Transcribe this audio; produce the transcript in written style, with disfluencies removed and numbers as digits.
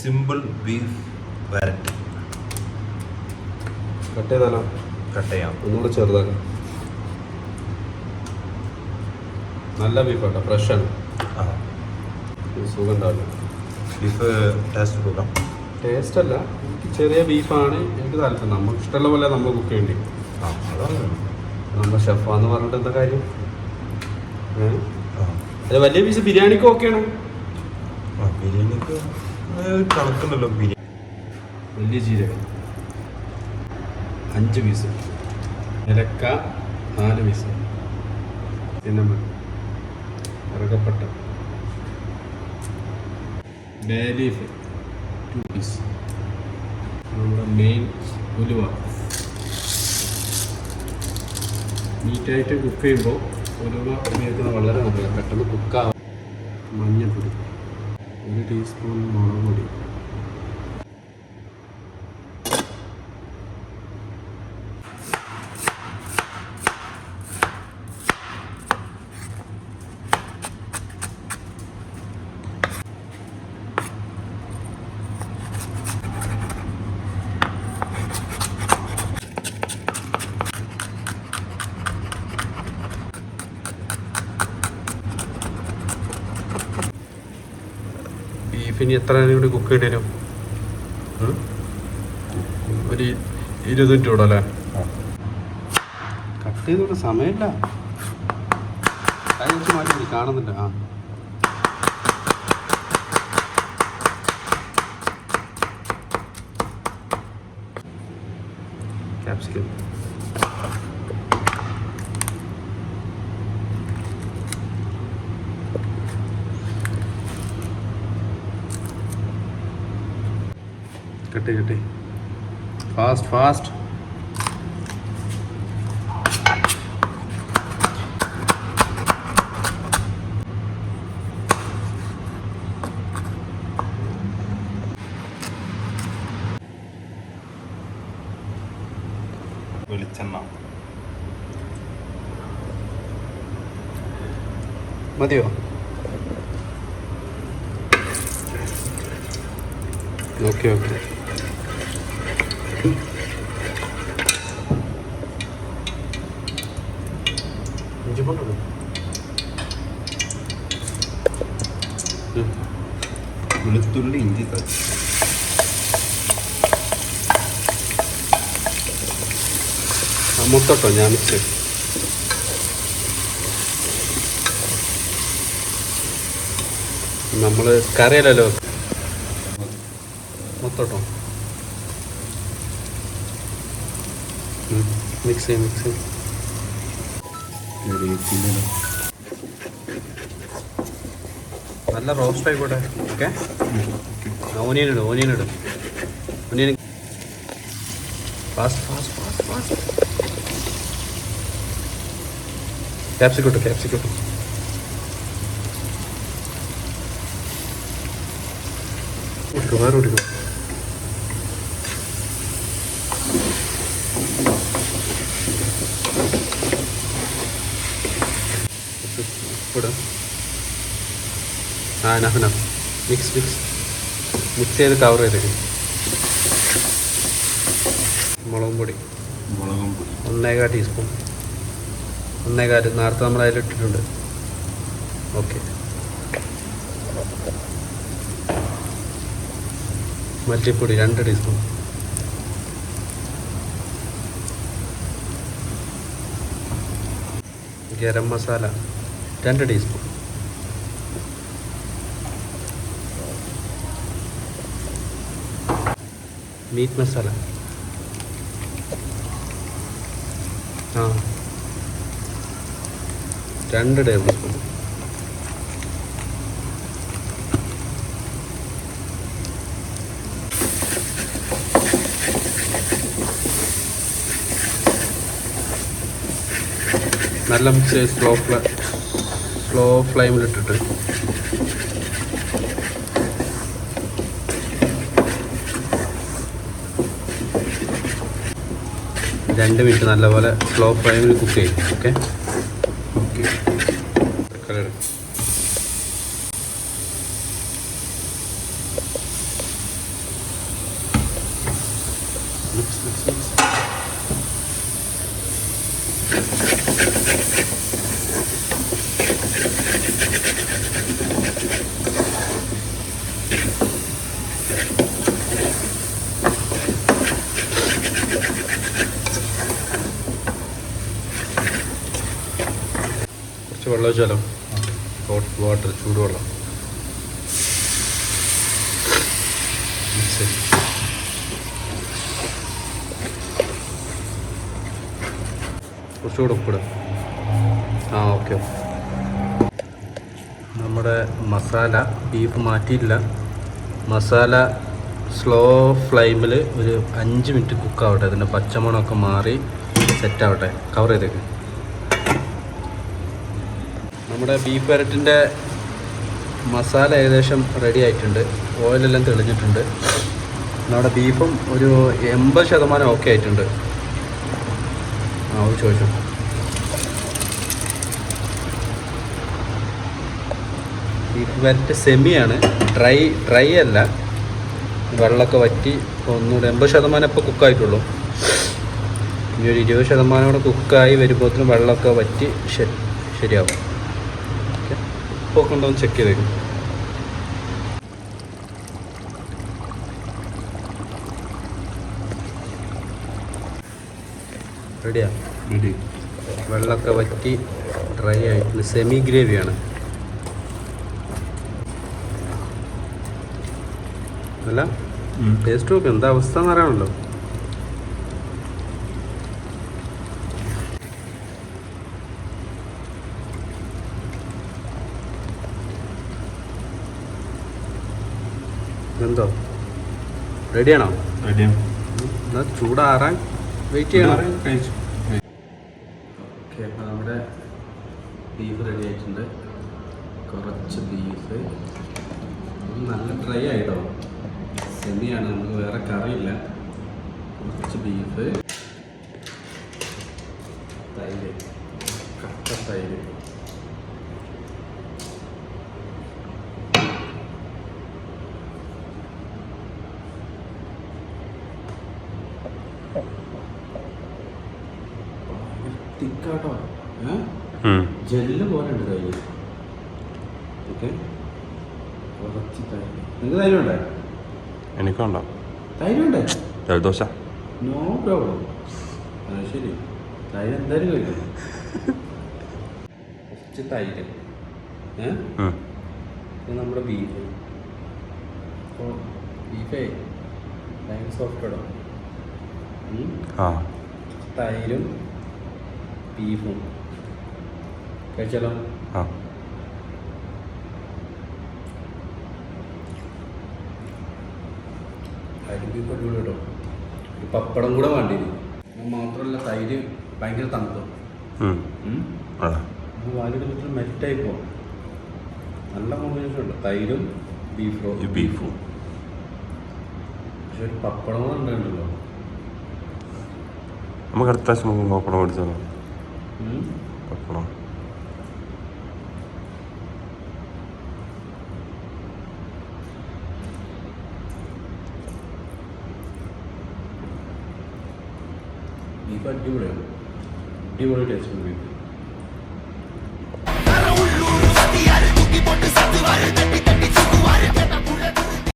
Simple beef വരട്ടി. Cut ചെയ്താലോ? Cut ചെയ്യാം. ഒന്നുകൂടെ ചെറുതാക്കാം. നല്ല ബീഫാട്ടോ, ഫ്രഷാണ്. സുഖം ഉണ്ടാവില്ല. ബീഫ് ടേസ്റ്റ് കൊടുക്കാം. ടേസ്റ്റ് അല്ല, എനിക്ക് ചെറിയ ബീഫാണ് എനിക്ക് താല്പര്യം. നമുക്ക് ഇഷ്ടമുള്ള പോലെ നമ്മൾ കുക്ക് ചെയ്യേണ്ടി. നമ്മൾ ഷെഫാന്ന് പറഞ്ഞിട്ട് എന്താ കാര്യം? അത് വലിയ പീസ് ബിരിയാണിക്ക് ഓക്കെയാണ്. ബിരിയാണിക്ക് കണക്കുണ്ടല്ലോ. ബിരിയാണി വലിയ ജീരകം 5 പീസ്, ഏലക്ക 4 പീസ്, സിന്നമൺ, കറുകപ്പട്ട, ബേ ലീഫ് 2 പീസ്, നമ്മുടെ മെയിൻ ഉലുവ. നീറ്റായിട്ട് കുക്ക് ചെയ്യുമ്പോൾ ഉലുവ ഉപയോഗിക്കുന്നത് വളരെ നല്ലതാണ്, പെട്ടെന്ന് കുക്കാവും. മഞ്ഞൾപ്പൊടി 1 ടീസ്പൂൺ, മുളക് പൊടി, ബീഫിന് എത്ര നേരം കൂടി കുക്ക് ചെയ്യേണ്ടി വരും? ഒരു 20 മിനിറ്റ് കൂടെ അല്ലേ? കട്ട് ചെയ്തോണ്ട് സമയമില്ല. കൈ വെച്ച് മാറ്റി കാണുന്നില്ല. ക്യാപ്സിക്കം, കട്ടി ഫാസ്റ്റ്. വെളിച്ചെണ്ണ മതിയോ? ഓക്കെ. വെളുത്തുള്ളി, ഇഞ്ചി മുത്തോട്ടോ ഞാൻ മിക്സ്. നമ്മൾ കറിയല്ലല്ലോ, മുത്തോട്ടോ മിക്സ് ചെയ്യും. നല്ല റോസ്റ്റ് ആയിക്കോട്ടെ. ഓക്കെ, ഓനിയൻ ഇടും. ഫാസ്റ്റ്. ക്യാപ്സിക്കോട്ടോ വേറെ കൊടുക്കും. enough. മിക്സ് ചെയ്ത് കവർ ചെയ്തേക്കും. മുളകും പൊടി 1.25 ടീസ്പൂൺ. 1.25 നേരത്തെ നമ്മൾ അതിലിട്ടിട്ടുണ്ട്. ഓക്കെ, മല്ലിപ്പൊടി 2 teaspoon. Garam masala 2 teaspoon. Meat masala 2 table spoon. നല്ല മിക്സ് സ്ലോ ഫ്ലെയിമിലിട്ടിട്ട് രണ്ട് മിനിറ്റ് നല്ലപോലെ സ്ലോ ഫ്ലെയിമിൽ കുക്ക് ചെയ്യും. Okay, mix mix mix. കുറച്ച് വെള്ളം വെച്ചാലോ? ഹോട്ട് വാട്ടർ, ചൂടുവെള്ളം. മിക്സ്. കുറച്ചുകൂടെ ഉപ്പിടും. ആ ഓക്കെ. നമ്മുടെ മസാല ബീഫ് മാറ്റിയില്ല. മസാല സ്ലോ ഫ്ലെയിമിൽ ഒരു 5 മിനിറ്റ് കുക്കാവട്ടെ. അതിൻ്റെ പച്ചമണമൊക്കെ മാറി സെറ്റാവട്ടെ. കവർ ചെയ്തേക്ക്. നമ്മുടെ ബീഫ് വരട്ടിൻ്റെ മസാല ഏകദേശം റെഡി ആയിട്ടുണ്ട്. ഓയിലെല്ലാം തെളിഞ്ഞിട്ടുണ്ട്. നമ്മുടെ ബീഫും ഒരു 80% ഓക്കെ ആയിട്ടുണ്ട്. ആ ഒരു ചോദിച്ചു. ബീഫ് വരട്ട് സെമിയാണ്, ഡ്രൈ അല്ല. വെള്ളമൊക്കെ വറ്റി ഒന്നുകൂടെ 80% ഇപ്പോൾ കുക്കായിട്ടുള്ളൂ. ഇനി ഒരു 20% കൂടെ കുക്കായി വരുമ്പോഴത്തേനും വെള്ളമൊക്കെ വറ്റി ശരിയാവും. ഓക്കെ, ഉപ്പൊക്കെ ഉണ്ടോ എന്ന് ചെക്ക് ചെയ്തേക്കും. റെഡിയാ? റെഡി. വെള്ളമൊക്കെ വറ്റി ഡ്രൈ ആയിട്ട് സെമി ഗ്രേവിയാണ്. അല്ല ടേസ്റ്റ് നോക്ക്, എന്താ അവസ്ഥ എന്ന് അറിയാമല്ലോ. എന്തോ റെഡിയാണോ? റെഡിയാണ്. എന്നാൽ ചൂടാറാൻ വെയിറ്റ് ചെയ്യണം. കഴിച്ചു. ഓക്കെ, അപ്പോൾ നമ്മുടെ ബീഫ് റെഡി ആയിട്ടുണ്ട്. കുറച്ച് ബീഫ് നല്ല ഡ്രൈ ആയിട്ടോ. സെമിയാണ്, നമുക്ക് വേറെ കറിയില്ല. കുറച്ച് ബീഫ്, തൈര്, കട്ട തൈര്, തിക്കാട്ടോ. ജെല്ല് പോലെ ഉണ്ട് തൈര്. ഓക്കെ, കുറച്ച് തൈര്. നിങ്ങൾക്ക് തൈരുണ്ടേ? എനിക്കുണ്ടോ? തൈരുണ്ടേ? ജലദോശ. No problem. അത് ശരി, തൈര് എന്തായാലും കഴിക്കും. കുറച്ച് തൈര്. നമ്മുടെ ബീഫ്. അപ്പോൾ ബീഫേ ഭയങ്കര സോഫ്റ്റ് ഇടാം. ആ, തൈരും ബീഫും കഴിച്ചാലോ? ആ. തൈര് ബീഫ് അടിപൊളി കേട്ടോ. ഒരു പപ്പടം കൂടെ വേണ്ടി വരും. മാത്രമല്ല തൈര് ഭയങ്കര തണുത്തു. വാലിട്ട് മെൽറ്റായി പോകും. നല്ല കോമ്പിനേഷൻ ഉണ്ട് തൈരും ബീഫും. പക്ഷെ ഒരു പപ്പടം കൂടെ ഉണ്ടായിട്ടുണ്ടല്ലോ. നമുക്ക് അടുത്ത പ്രാവശ്യം പപ്പടം മേടിച്ചാലോ? പപ്പടം ബീഫ് അടിപൊളിയാണ്. അടിപൊളി ടേസ്റ്റ് ബീഫ്.